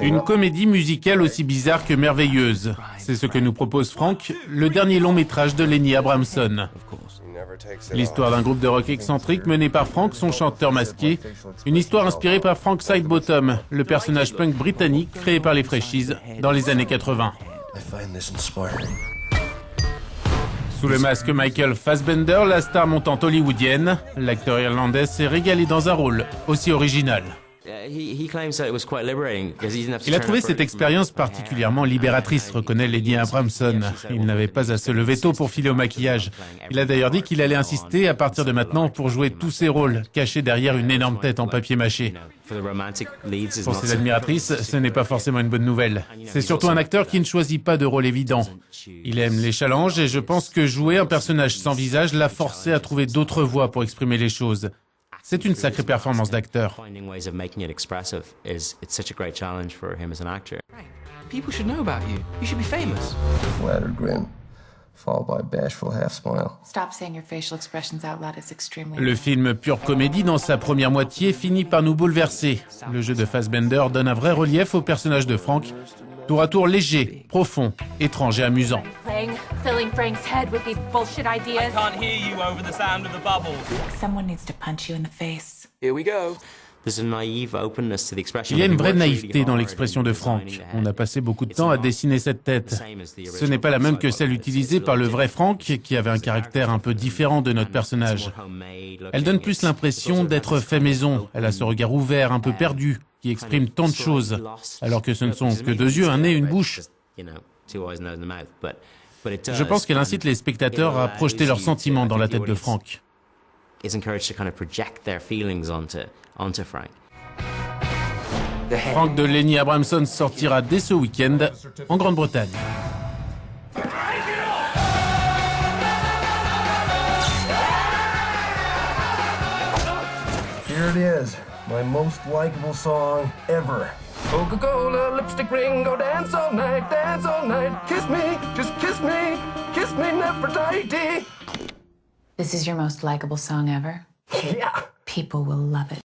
Une comédie musicale aussi bizarre que merveilleuse. C'est ce que nous propose Frank, le dernier long métrage de Lenny Abramson. L'histoire d'un groupe de rock excentrique mené par Frank, son chanteur masqué. Une histoire inspirée par Frank Sidebottom, le personnage punk britannique créé par les Freshies dans les années 80. Sous le masque Michael Fassbender, la star montante hollywoodienne, l'acteur irlandais s'est régalé dans un rôle aussi original. Il a trouvé cette expérience particulièrement libératrice, reconnaît Lenny Abramson. Il n'avait pas à se lever tôt pour filer au maquillage. Il a d'ailleurs dit qu'il allait insister à partir de maintenant pour jouer tous ses rôles, cachés derrière une énorme tête en papier mâché. Pour ses admiratrices, ce n'est pas forcément une bonne nouvelle. C'est surtout un acteur qui ne choisit pas de rôle évident. Il aime les challenges et je pense que jouer un personnage sans visage l'a forcé à trouver d'autres voies pour exprimer les choses. C'est une sacrée performance d'acteur. People should know about you. You should be famous. Flattered grin, followed by a bashful half smile. Stop saying your facial expressions out loud. It's extremely. Le film pure comédie dans sa première moitié finit par nous bouleverser. Le jeu de Fassbender donne un vrai relief au personnage de Frank, tour à tour léger, profond, étrange et amusant. Filling Frank's head with these bullshit ideas. I can't hear you over the sound of the bubbles. Someone needs to punch you in the face. Here we go. Il y a une vraie naïveté dans l'expression de Frank. On a passé beaucoup de temps à dessiner cette tête. Ce n'est pas la même que celle utilisée par le vrai Frank, qui avait un caractère un peu différent de notre personnage. Elle donne plus l'impression d'être fait maison. Elle a ce regard ouvert, un peu perdu, qui exprime tant de choses, alors que ce ne sont que deux yeux, un nez, une bouche. Je pense qu'elle incite les spectateurs à projeter leurs sentiments dans la tête de Frank. Frank de Lenny Abramson sortira dès ce week-end en Grande-Bretagne. Here it is, my most likable song ever. Coca-Cola, lipstick ring, go dance all night, kiss me, just kiss me Nefertiti. This is your most likable song ever? Yeah. People will love it.